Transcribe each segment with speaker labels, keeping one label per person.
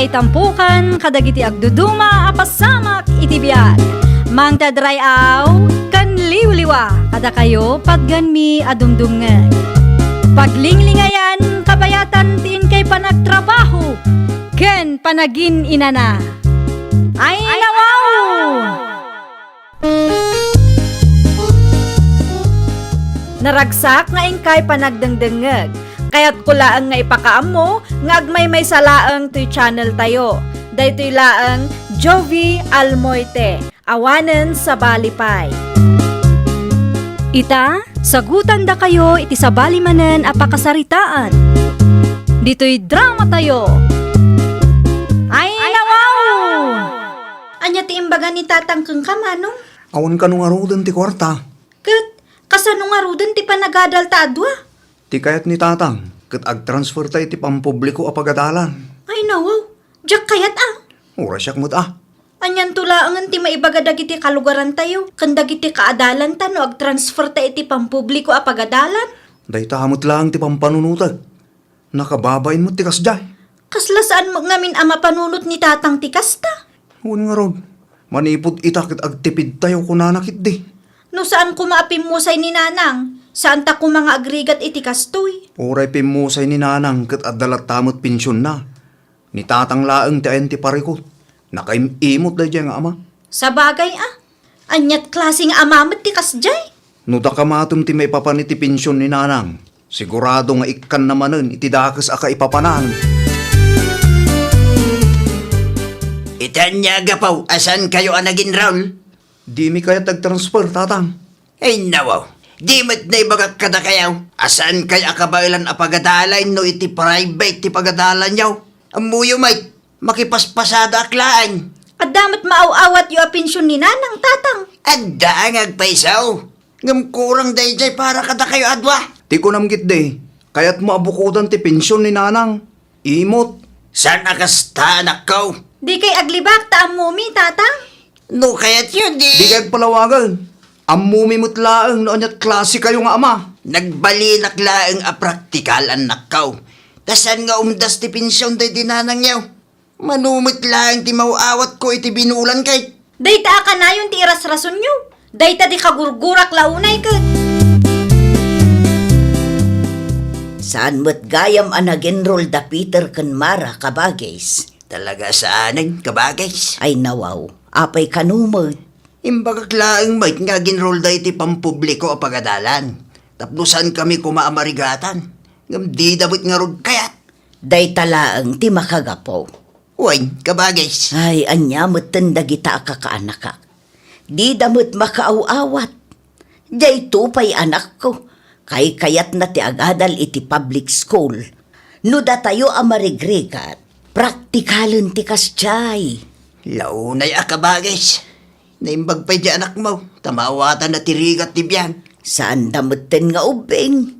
Speaker 1: May tampukan kadagiti agduduma apasamak iti biag. Mang tadrayaw kan liwliwa kada kayo pagganmi adumdumngeg. Paglinglingayan kabayatan tiin kay panagtrabaho ken panagin inana. Ay nawaw! Naragsak nga ingkay panagdengdengeg. Kaya't kulaang nga ipakaam mo, nga agmay may salaang to'y channel tayo. Daytoy laang Jovi Almoite, awanen sa balipay. Ita, sagutan da kayo iti sa balimanen apakasaritaan. Dito'y drama tayo. Ay nawaw!
Speaker 2: Anya ti imbaga ni tatang keng kamanong?
Speaker 3: Awan ka nung arudan ti kwarta.
Speaker 2: Kat, kasanong arudan ti panagadal ta adwa?
Speaker 3: Ti kayat ni tatang, kat ag-transfer tayo ti pampubliko apagadalan.
Speaker 2: Ay nawaw, jak kayat ah.
Speaker 3: Ura siyak mo't ah.
Speaker 2: Anyan tulaangan ti maibaga dagiti kalugaran tayo, kan dagiti kaadalan ta no ag-transfer ta iti pampubliko apagadalan.
Speaker 3: Day tamot lang ti pampanunutag. Nakababain mo ti kasjay.
Speaker 2: Kasla saan mo ngamin ama panunot ni tatang ti kasta?
Speaker 3: Awan nga rod, manipod itak at agtipid tayo kunanakit di.
Speaker 2: No saan kumaapim mo say ni nanang? Saan ta ko mga agrigat iti kastoy?
Speaker 3: Uray pimusay ni nanang kat adalat tamot pensyon na. Ni tatang laeng ti ayan ti parikot. Nakaimimot da dyan nga ama.
Speaker 2: Sa bagay ah, anyat klaseng amamat ti kasjay.
Speaker 3: No da kamatom ti may papan iti pensyon ni nanang. Sigurado nga ikan namanen iti dakas aka ipapanan.
Speaker 4: Itanya gapaw, asan kayo anagin Raul?
Speaker 3: Di mi kaya tag-transfer tatang.
Speaker 4: Ay nawaw, di mat na ibagak kada kayaw. Asan kay akabailan apagadalan no iti private ti pagadalan yaw? Amuyo may, makipaspasada aklaan.
Speaker 2: At damat maaw-awat yu a pensyon ni nanang tatang.
Speaker 4: Adda ang agpaisaw. Ngam kurang dayjay para kada kayo adwa.
Speaker 3: Ti ko namgit de, kaya't maabukudan ti pensyon ni nanang. Imot.
Speaker 4: San akasta anak ko?
Speaker 2: Di kay aglibak ta amumi tatang.
Speaker 4: No kaya't yun di.
Speaker 3: Di kaya't palawagan. Amumimot laeng noon at klase kayo nga ama.
Speaker 4: Nagbalinak laeng a praktikal anak ko. Tasan nga umdas ti pensyon day dinanang yaw. Manumit laeng ti mauawat ko iti binulan kay.
Speaker 2: Dayta ka na yung ti iras-rason nyo. Dayta di kagurgurak launay ka.
Speaker 5: Saan mo't gayam anag-enroll da Peter ken Mara kabagays?
Speaker 4: Talaga saanan kabagays.
Speaker 5: Ay nawaw, apay kanumot.
Speaker 4: Imbagak laeng may nga ginroll da iti pampubliko a pagadalan. Taplusan kami kumaamarigatan. Ngam di dabit nga rod kayat.
Speaker 5: Day talaang ti makagapo.
Speaker 4: Uy, kabagays.
Speaker 5: Ay anyamot tendagita akakaanakak. Di damot makaaw-awat. Day tupay anak ko. Kay kayat na ti agadal iti public school. No da tayo amarigrigat. Praktikalan ti kasjay.
Speaker 4: Launay a kabagays. Naimbag pa di anak mo. Tamawatan na tirigat ti biyan.
Speaker 5: Saan damutin nga ubing?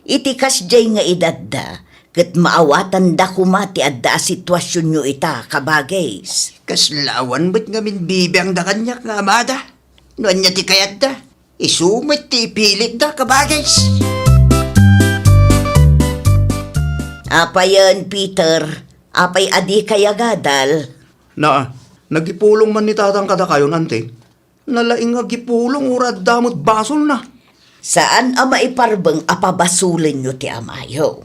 Speaker 5: Iti kasjay nga idadda. Kat maawatan da kumati adda a sitwasyon nyo ita kabagays.
Speaker 4: Kaslawan ba't nga min bibiyang da kanyak nga amada? Noan niya ti kayat da. Isumit ti ipilit da kabagays.
Speaker 5: Apayan, Peter. Apay adi kaya gadal.
Speaker 3: Na, nagipulong man ni tatang kada kayo nante. Nalaing nga gipulong urad damot basol na.
Speaker 5: Saan ama iparbeng apabasulin nyo ti amayo?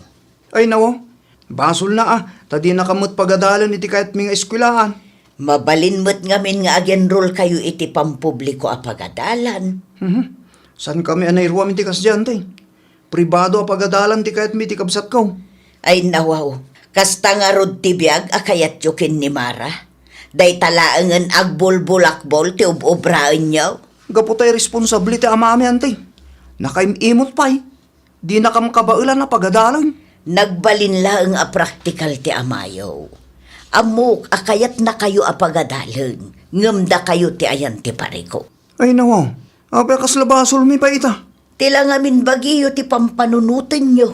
Speaker 3: Ay nawo, basol na ah. Tadi nakamot pagadalan iti kahit mga eskwelahan.
Speaker 5: Mabalin mo't ngamin nga agenroll kayo iti pampubliko apagadalan.
Speaker 3: San kami anay ruwam iti kasdyan tay? Pribado apagadalan ti kahit mi ti kabsat ko.
Speaker 5: Ay nawaw, kasta nga rod ti biag akayat yukin ni Mara. Day talaangan agbulbulakbol ti ubraan nyo.
Speaker 3: Gaputay responsable ti amami antay. Nakaimimot pa'y. Di nakamkabailan na pagadalan.
Speaker 5: Nagbalin laang a praktikal ti amayo. Amok akayat na kayo apagadalan. Ngamda kayo ti ayan ti pariko.
Speaker 3: Ay nawo, apay kaslabasol mi pa ita.
Speaker 5: Tila nga min bagiyo ti pampanunutin nyo.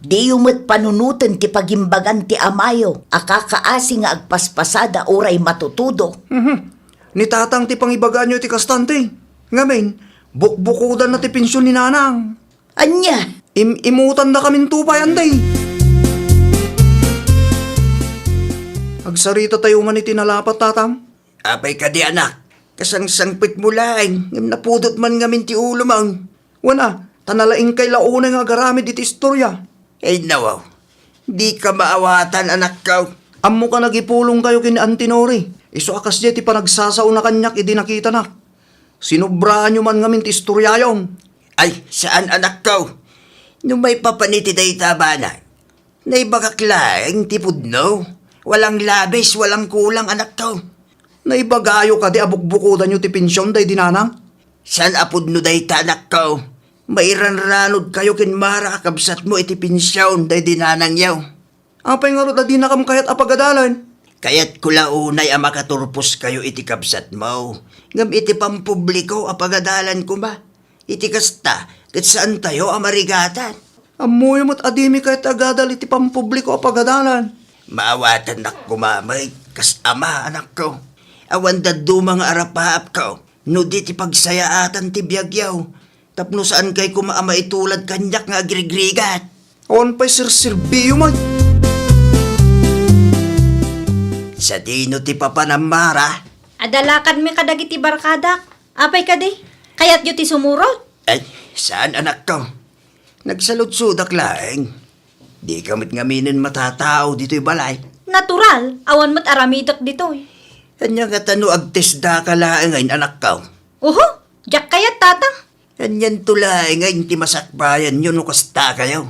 Speaker 5: Di umot panunutin ti pagimbagan ti amayo. Akakaasi nga agpaspasada oray matutudo.
Speaker 3: Ni tatang ti pangibagaan nyo ti kastante. Ngamin, bukbukudan na ti pensyon ni nanang.
Speaker 5: Anya?
Speaker 3: Imutan na kaming tupay anday. Agsarita tayo man itinalapat, tatang.
Speaker 4: Apay ka di anak, kasangsangpit mo lang, ngam napudot man ngamin ti ulo mang.
Speaker 3: Wana, tanalaing kay launa nga agaramid iti istorya.
Speaker 4: Ay nawaw, di ka maawatan anak ko.
Speaker 3: Ammo ka nagipulong kayo kin Antinori. Iso akas di ti panagsasaw na kanyak idi nakita na. Sinubraan nyo man ngamin ti istorya yon.
Speaker 4: Ay, saan anak ko? Nung may papaniti day tabana, naibagaklaing tipod no. Walang labis, walang kulang anak ko.
Speaker 3: Naibagayo ka di abukbukudan nyo ti pensyon day dinanang.
Speaker 4: San apod no day ta anak ko? Mairanranod kayo kin mara kabsat mo iti pinsyon day dinanang yaw.
Speaker 3: Apay nga ro da di na kam kayat apagadalan.
Speaker 4: Kaya't kulaunay ang makaturpos kayo iti kabsat mo. Ngam iti pampubliko apagadalan ko ba? Iti kasta, kat saan tayo amarigatan?
Speaker 3: Amoy mo't adimi kayat agadal iti pampubliko apagadalan.
Speaker 4: Maawatan nak kumamay, kas ama anak ko. Awan dadu mga arapaap ko, no di ti pagsayaatan ti biyagyaw. Tapno saan kay kumaama itulad kanyak nga agrigrigat.
Speaker 3: Awan pa'y sir-sirbiyo man.
Speaker 4: Sa dino ti papanamara,
Speaker 2: Adalakan mi kadagiti barkadak. Apay ka di? Kayat yu ti sumurot?
Speaker 4: ay saan anak ko? Nagsaludsudak laeng. Di kamit ngaminin matatao dito'y balay.
Speaker 2: Natural, awan mo't aramidak ditoy.
Speaker 4: Kanya nga tano agtesda ka laeng ngayon anak ko.
Speaker 2: Uho, jak kayat tatang.
Speaker 4: Kanyan tulaeng ngayon ti masakbayan yun no kasta kayo.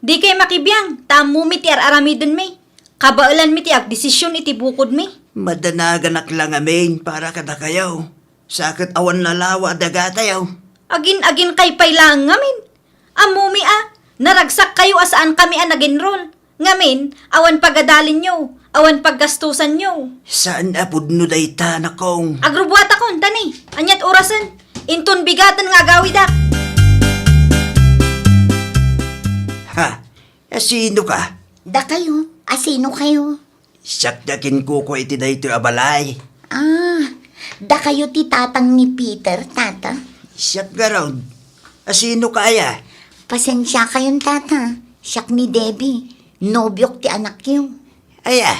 Speaker 2: Di kay makibiyang, tamo mi ti aramidon mi. Kabailan mi ti ag desisyon iti bukod mi.
Speaker 4: Madanagan lang amin para kada kayo. Sakit awan lalawa daga tayo.
Speaker 2: Agin-agin kay pailang ngamin. Amumi naragsak kayo asaan kami nag-enroll. Ngamin, awan pagadalin nyo, awan paggastusan nyo.
Speaker 4: Saan apod no day tanak kong?
Speaker 2: Agrubuat akon, tani, anyat orasan. Inton bigatan nga gawidak.
Speaker 4: Ha? Sino ka?
Speaker 5: Da kayo? Asino kayo?
Speaker 4: Sakdakin ko iti da ito abalay.
Speaker 5: Da kayo ti tatang ni Peter, tata.
Speaker 4: Siyak garon. Sino kaya?
Speaker 5: Pasensya kayong tata. Siyak ni Debbie. Nobyok ti anak yung.
Speaker 4: Aya.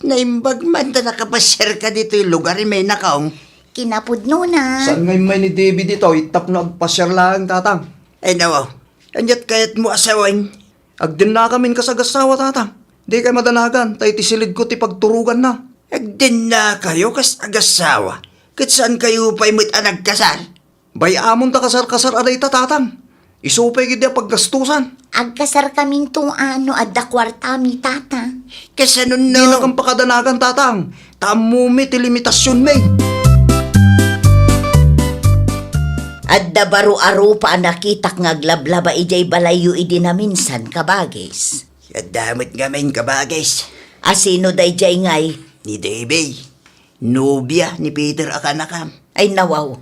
Speaker 4: Naimbag man ta nakapasyar ka dito yung lugar may nakaong.
Speaker 5: Kinapudno na.
Speaker 3: Saan ngayon may ni David dito? Itap na agpasyar lang, tatang.
Speaker 4: Ay nawaw. Anyat kayat mo asawan.
Speaker 3: Agdin na kamin kasagasawa, tatang. Di kay madanagan, tay tisilid ko ti pagturugan na.
Speaker 4: Agdin na kayo kas agasawa. Kat saan kayo pa'y mo't anagkasal?
Speaker 3: Bay amon ta kasar-kasar aday ta, tatang. Isupay gid dia paggastusan.
Speaker 5: Agkasar kaming tong adda kwartami, tata.
Speaker 4: Kasanon
Speaker 3: Di na
Speaker 4: no?
Speaker 3: kang pakadanagan, tatang. Tamumi ti limitasyon, may.
Speaker 5: Adda baro-aro pa nakitak nga aglablaba ijay balayo idi na minsan kabagis.
Speaker 4: Kadamot ngamin kabagis.
Speaker 5: Asino da ijay ngay?
Speaker 4: Ni Davey. Nobya ni Peter akanakam.
Speaker 5: Ay nawaw.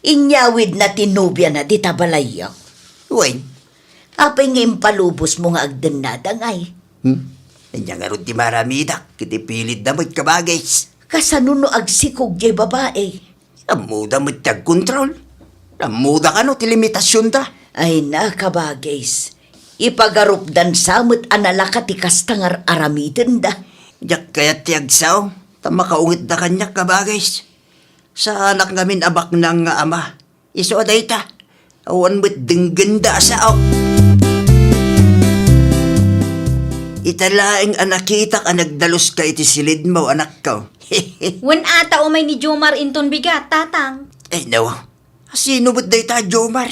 Speaker 5: Inyawid na tinubya na di tabalayo.
Speaker 4: Uy.
Speaker 5: Apay ngayon palubos mo nga agdan na dangay.
Speaker 4: Kanya nga ron ti maramidak. Kiti pilit na mo't kabagis.
Speaker 5: Kasanuno agsikog jay babae.
Speaker 4: Amuda mo't tag-control. Amuda ka no ti limitasyon ta.
Speaker 5: Ay na kabagis. Ipagarupdan samot analaka ti kastangar aramiden da.
Speaker 4: Yak kaya ti agsaw. Tamakaungit na kanya kabagis. Sa anak ngamin abak ng nga ama. Iso aday ta. Awan mo't dingganda sa Italaing anakitak ang nagdalos ka iti silid mo, anak ko.
Speaker 2: Wen ata umay ni Jomar inton bigat, tatang.
Speaker 4: Ay, no. Sino ba't day ta, Jomar?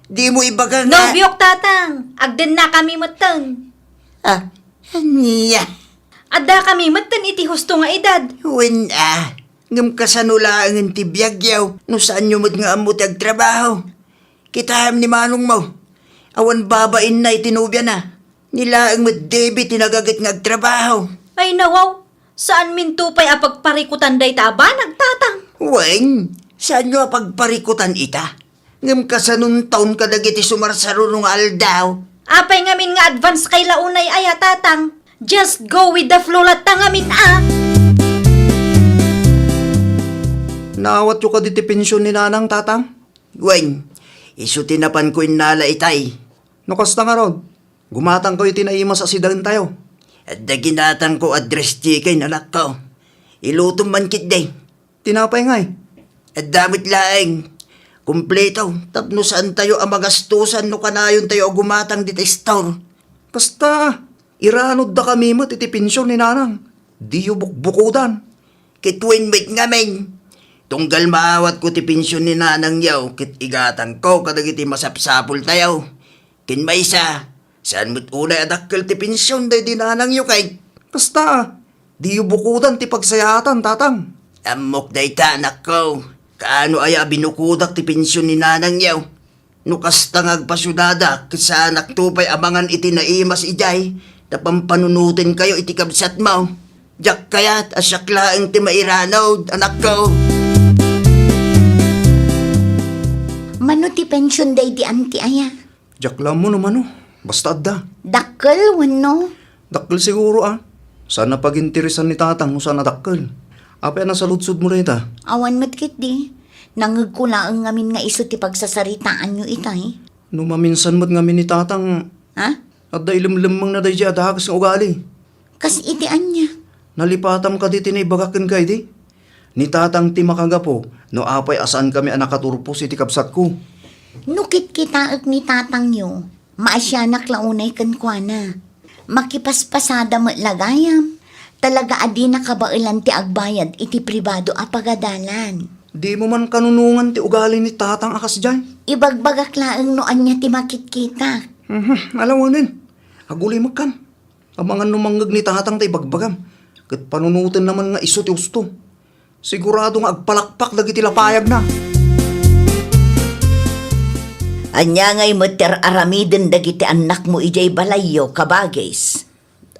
Speaker 4: Di mo ibaga nga.
Speaker 2: Nobyok, tatang. Agden na kami matan.
Speaker 4: Ah, niya.
Speaker 2: Adda kami matan iti husto nga edad.
Speaker 4: Wen ngam kasanula ang tibiyagyaw. No saan nyo mo't nga amot agtrabaho. Kitaham ni manong mo. Awan babain na itinubya na. Nila ang mo't David tinagagit nga agtrabaho.
Speaker 2: Ay nawaw, saan mintupay apagparikutan day taba, nagtatang.
Speaker 4: Wen, saan nyo pagparikutan ita? Ngam kasanun taon kadagiti sumarsarunong aldaw.
Speaker 2: Apay ngamin nga advance kay launay aya, tatang. Just go with the flow latang ngamin
Speaker 3: Naawat yung kaditi pensyon ni nanang, tatang.
Speaker 4: Wen, iso tinapan ko inala itay.
Speaker 3: Nukas na nga ron. Gumatang ko itinaimas sa sidagan tayo.
Speaker 4: At da ginatang ko address di kay nanak ko. Ilutom man kit day.
Speaker 3: Tinapay nga eh.
Speaker 4: At damit laeng. Kumpleto. Tapno saan tayo ang magastusan no kanayon tayo gumatang di store.
Speaker 3: Basta, iranod da kami mo iti pensyon ni nanang. Di yu bukbukudan.
Speaker 4: Kitwin mit nga men. Tunggal maawat ko ti pensyon ni nanang yaw. Kit igatang ko kadagiti masapsapul tayo. Kin maysa. Saan mo't ulay adakkel ti pensyon day di nanang yu kay.
Speaker 3: Basta, di yu bukudan ti pagsayatan, tatang.
Speaker 4: Amok day ta anak ko. Kaano aya binukudak ti pensyon ni nanang yaw. Nukas tangag pasyudada kisa anak tupay amangan iti naimas ijay. Tapampanunutin kayo iti kabsat mo. Jak kayat asyak laeng ti mairanaw anak ko.
Speaker 5: Mano ti pension day di anti aya?
Speaker 3: Jaklam mo naman basta adda.
Speaker 5: Dakkel wano?
Speaker 3: Dakkel siguro Sana pag-interesan ni tatang no sana dakkel. Apa na sa lutsud mo rin
Speaker 5: Awan matkit di. Nangag ko laang ngamin nga iso ti pagsasaritaan nyo itay.
Speaker 3: No maminsan mo't ngamin ni tatang
Speaker 5: Ha?
Speaker 3: at da ilimlimang na day siya dahagas ng ugali.
Speaker 5: Kas itian niya.
Speaker 3: Nalipatam ka di tinibagakin kay di. Ni tatang ti makagapo no apay asaan kami anakaturpos iti kabsat ko.
Speaker 5: Nukit kitaag ni tatang nyo. Maasyanak launay kankwana. Makipaspasada mo lagayam. Talaga adi nakabailan ti agbayad iti pribado a pagadalan.
Speaker 3: Di mo man kanunungan ti ugali ni tatang akas dyan.
Speaker 5: Ibagbagak laang noan niya ti makitkita.
Speaker 3: Alam mo nin, aguli magkan. Amangan numanggag ni tatang tay bagbagam. Kat panunutin naman nga iso ti usto. Sigurado nga agpalakpak dagiti lapayag na.
Speaker 5: Anya ngay meter aramiden dagiti anak mo ijay balayo kabagis.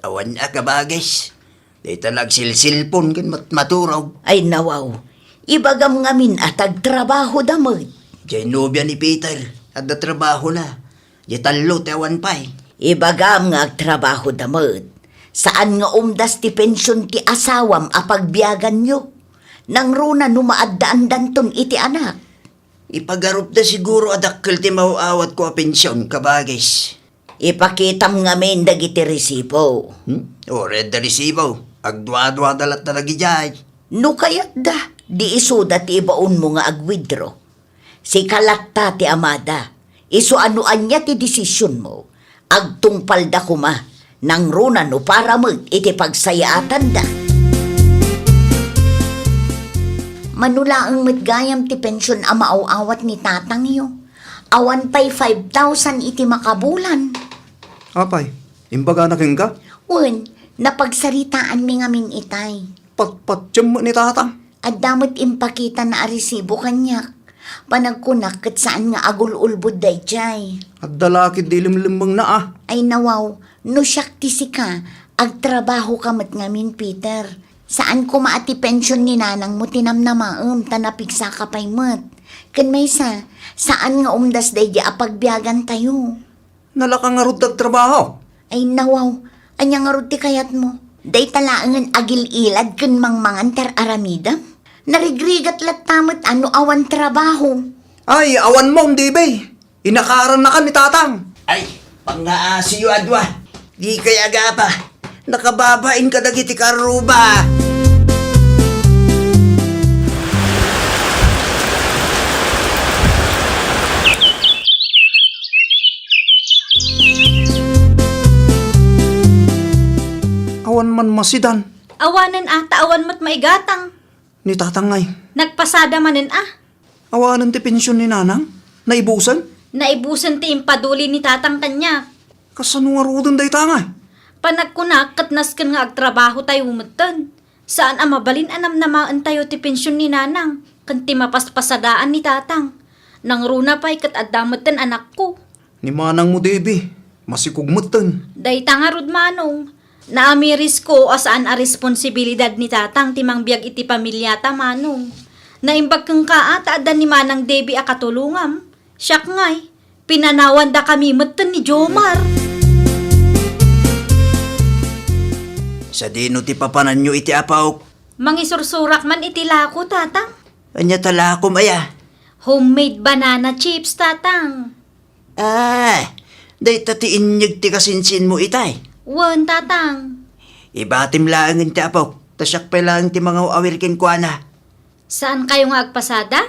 Speaker 4: Awan na kabagis. Di talag silsilpon kin maturaw.
Speaker 5: Ay nawaw, ibagam ngamin atag trabaho damod.
Speaker 4: Diyan nobya ni Peter. At na trabaho na. Di talo tewan pa'y.
Speaker 5: Ibagam nga agtrabaho damod. Saan nga umdas ti pensyon ti asawam apagbiagan nyo? Nang runa numaadaan danton iti anak.
Speaker 4: Ipagarup na siguro adakkel ti mauawat ko a pensyon kabagis.
Speaker 5: Ipakitam ngamin dagiti resibo.
Speaker 4: O red na resibo. Agdwa-dwa dalat na lagi dyan.
Speaker 5: No kayat da, di isuda ti ibaon mo nga agwidro. Si kalakta ti amada, iso anuan niya ti desisyon mo. Agtungpal da kuma, nang runa no para mo iti pagsayaatan da. Manula ang matgayam ti pensyon a maaawat ni tatang yo. Awan pa'y 5,000 iti makabulan.
Speaker 3: Apay, imbaga na ka?
Speaker 5: Un, napagsaritaan mi ngamin itay.
Speaker 3: Patpatyam mo ni tatang.
Speaker 5: At damot impakita na aresibo kanyak. Panagkunak kat saan nga agul-ulbud day jay.
Speaker 3: At dalakid di limlimbang na
Speaker 5: Ay nawaw, no siyak tisi ka, agtrabaho ka mat ngamin Peter. Saan ko maati pensyon ni nanang mo tinamnamaam tanapigsa ka pa'y mat. Kan may saan nga umdas day di apagbiagan tayo.
Speaker 3: Nalakang nga rod trabaho.
Speaker 5: Ay nawaw, anya nga rod ti kayat mo. Day talaangan agil-ilad kan mangmangan ter aramida. Narigrigat latamat ano awan trabaho.
Speaker 3: Ay, awan mo, hindi bay. Inakaran na ka ni tatang.
Speaker 4: Ay, pangaasiyo adwa. Di kaya gapa. Nakababain ka dagiti karuba.
Speaker 3: Awan man masidan.
Speaker 2: Awanan awan mo't maigatang.
Speaker 3: Ni tatang ngay.
Speaker 2: Nagpasada manen
Speaker 3: Awanan ti pensyon ni nanang. Naibusan.
Speaker 2: Naibusan ti impaduli ni tatang kanya.
Speaker 3: Kasano nga rodon day tanga.
Speaker 2: Panagkunak kat nasken nga agtrabaho tayo umutan. Saan mabalin anam namaan tayo ti pensyon ni nanang. Kanti mapaspasadaan ni tatang. Nang runa pa'y kat adamatan anak ko.
Speaker 3: Ni manang mo, Debbie. Masikugmutan.
Speaker 2: Day tanga rod manong. Naamiris ko asaan a responsibilidad ni tatang timang biag iti pamilyata manong. Naimbag kang kaata adan ni manang Debbie a katulungam. Siyak ngay, pinanawan da kami matan ni Jomar.
Speaker 4: Sa dino ti papanan nyo iti apaw.
Speaker 2: Mangisursurak man iti lako tatang.
Speaker 4: Anya tala ko maya.
Speaker 2: Homemade banana chips tatang.
Speaker 4: Day tati inyag ti kasinsin mo itay.
Speaker 2: Wan tatang.
Speaker 4: Ibatim lang ang tapok. Tasyak pa lang ti mga awirkin ko na.
Speaker 2: Saan kayo nga agpasada?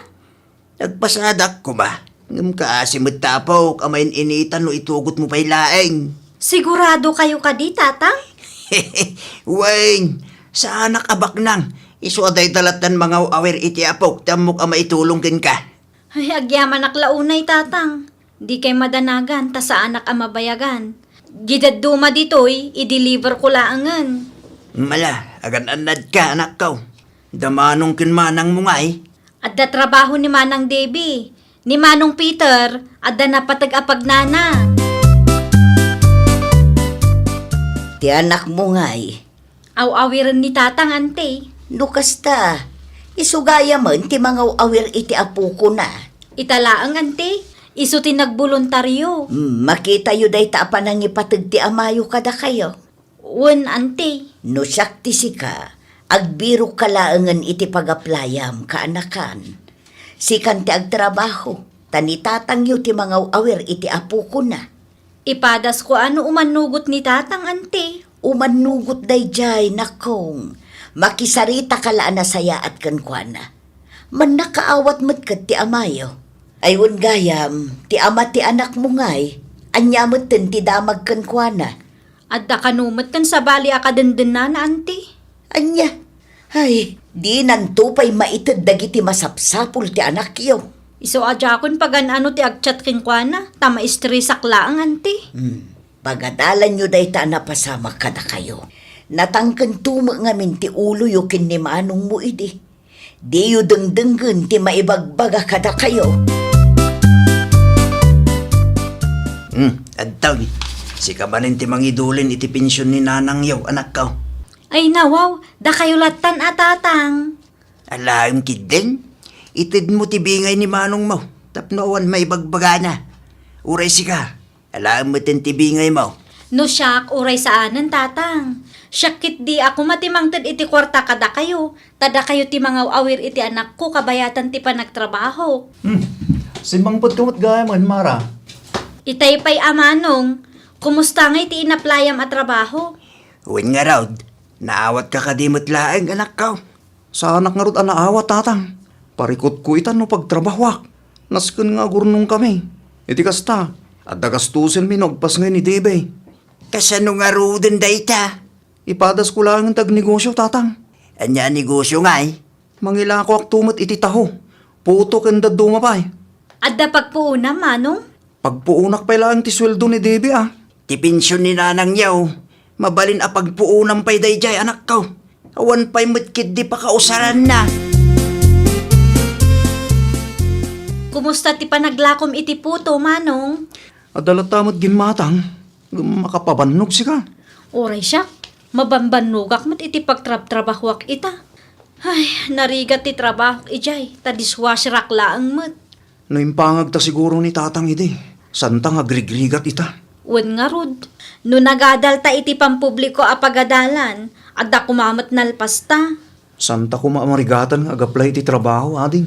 Speaker 4: Nagpasadak ko ba? Ngam kaasimot tapok, amayin initan no itugot mo pa'y laeng.
Speaker 2: Sigurado kayo ka di, tatang?
Speaker 4: Weng, sa anak abak nang. Iso aday dalatan mga awir iti apok, tamok ama itulong kin ka.
Speaker 2: Ay, agyaman aklaunay, tatang. Di kay madanagan, ta sa anak ang mabayagan. Gidaduma dito'y, i-deliver ko laangan.
Speaker 4: Mala, agan anad ka anak ko. Damanong kin manang mungay.
Speaker 2: At da trabaho ni Manang Debbie, ni Manong Peter, at da napatag-apagnana.
Speaker 5: Ti anak mo nga'y,
Speaker 2: Aw-awiran ni tatang, ante.
Speaker 5: lukas ta. Isugaya man ti mga awir iti apo ko na.
Speaker 2: Italaang, ante. Isu tinagboluntaryo.
Speaker 5: Makita yu day taapan ang ipatag ti amayo kada kayo.
Speaker 2: Wen, ante.
Speaker 5: No siyak ti sika, agbiro kalaangan iti pagaplayam kaanakan. Sikan ti agtrabaho, tanitatang yu ti mga awir iti apo ko na.
Speaker 2: Ipadas ko ano umanugot ni tatang, ante.
Speaker 5: Umanugot day jay nakong, makisarita kalaan na saya at kankwana. Man nakaawat mo't kat ti amayo. Ayun gayam, ti ama ti anak mo nga'y, anyamot tin ti damag kankwana.
Speaker 2: At da kanumat kan sa bali akadendena na, ante.
Speaker 5: Anya, ay, di nantupay maitid dagiti masapsapul ti anak yo.
Speaker 2: Iso ajakon pagan ano ti agchat king kwa tama istri saklaang, ante.
Speaker 5: Pagadalan nyo day ta napasama kada kayo. Natangkan tuma ngamin ti ulo yu kin ni manong mo idi. Di yu dengdenggen ti maibagbaga kada kayo.
Speaker 4: Adtaw, si kabanin ti mangidulin iti pensyon ni nanang yaw, anak ko.
Speaker 2: Ay nawaw, da kayo latan atatang.
Speaker 4: Alam kid din, itid mo ti bingay ni manong mo, tapnoan may bagbaga na. Uray si ka, alam mo tin ti bingay mo.
Speaker 2: No siyak, uray saanan tatang. Syakit di ako matimangtad iti kwarta kada kayo. Tada kayo ti mga awir iti anak ko kabayatan ti panagtrabaho.
Speaker 3: Simbangpot kamot gaya man, Mara.
Speaker 2: Itay pa'y amanong, kumusta nga iti inaplayam at trabaho?
Speaker 4: Uwin nga raw, naawat ka kadimot laeng, anak ko.
Speaker 3: Sa anak nga rod anaawat, tatang. Parikot ko itan no pagtrabahwak. Nasken nga gurnong kami. Iti kasta, at dagastusin mi nagpas nga ni Debe.
Speaker 4: Kasano nga ruden day ta?
Speaker 3: Ipadas ko lang ang tagnegosyo, tatang.
Speaker 4: Anya negosyo nga'y?
Speaker 3: Mangila ko ak tumot iti taho. Puto kanda dumapay.
Speaker 2: At da pagpuuna, manong?
Speaker 3: Pagpuunak pa lang ti sweldo ni Debe, ah.
Speaker 4: Ti pensyon ni nanang yaw, mabalin a pagpuunang pa'y dayjay, anak ko. Awan pa'y matkid di pa kausaran na.
Speaker 2: Kumusta ti panaglakom iti puto, manong?
Speaker 3: Adalatamot ginmatang. Makapabannog si ka.
Speaker 2: Oray siya, mabambanugak mat iti pagtrabahwak ita. Ay, narigat ti trabaho ijay, ta dishwasher laang mat.
Speaker 3: No impangag ta siguro ni tatang ide. Santang agrigrigat ita.
Speaker 2: Wen nga rod, no nagadal ta iti pampubliko a pagadalan, at da kumamat nalpasta.
Speaker 3: Santa ko maamarigatan nga agaplay ti trabaho, ading.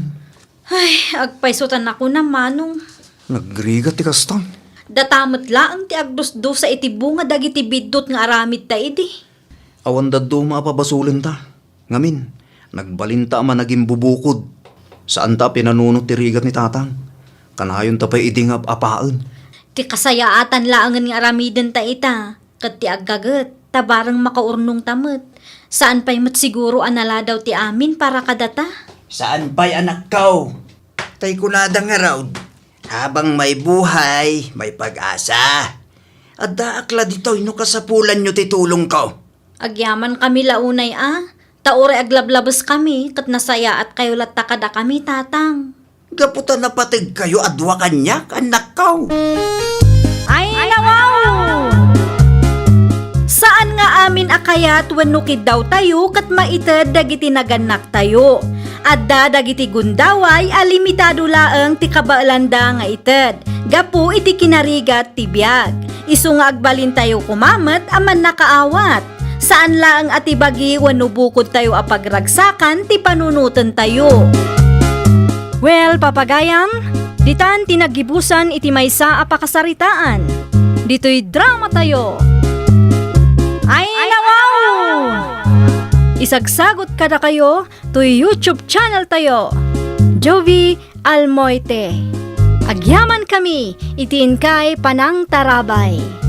Speaker 2: Ay, agpaysutan ako na manong.
Speaker 3: Nagrigat ti kastang.
Speaker 2: Datamot laang ti agdusdo sa iti bunga dagiti bidot nga aramid ta idi.
Speaker 3: Awan daddo maapabasulin ta. Ngamin, nagbalinta man naging bubukod. Saan ta pinanunot ti rigat ni tatang? Kanayon ta pa'y idingap apaan.
Speaker 2: Ti kasayaatan laangan nga aramiden ta ita. Kat ti aggagat, tabarang makaurnong tamot. Saan pa'y mat siguro anala daw ti amin para kadata?
Speaker 4: Saan pa'y anak ko? Tay kunada nga raw, habang may buhay, may pag-asa. At daakla dito, ino kasapulan nyo titulong ko.
Speaker 2: Agyaman kami launay Taore aglablabas kami, kat nasaya at kayo latakada kami, tatang.
Speaker 4: Gaputan na patig kayo, adwa kanyak, anak ko.
Speaker 1: Ay, nawaw! Saan nga amin akayat wenno daw tayo kat maited dagiti naganak tayo. Adda dagiti gundaway alimitado laeng ti kabaalanda nga ited. Gapu iti kinarigat ti biag. Isu nga agbalin tayo kumamet aman nakaawat. Saan laeng atibagi wenno bukod tayo apagragsakan ti panunutan tayo. Well, papagayam, ditan tinagibusan iti maysa a pakasaritaan. Dito'y drama tayo. Ay, nawaw! Isagsagot ka na kayo to YouTube channel tayo. Jovi Almoite. Agyaman kami, itiin kay Panang Tarabay.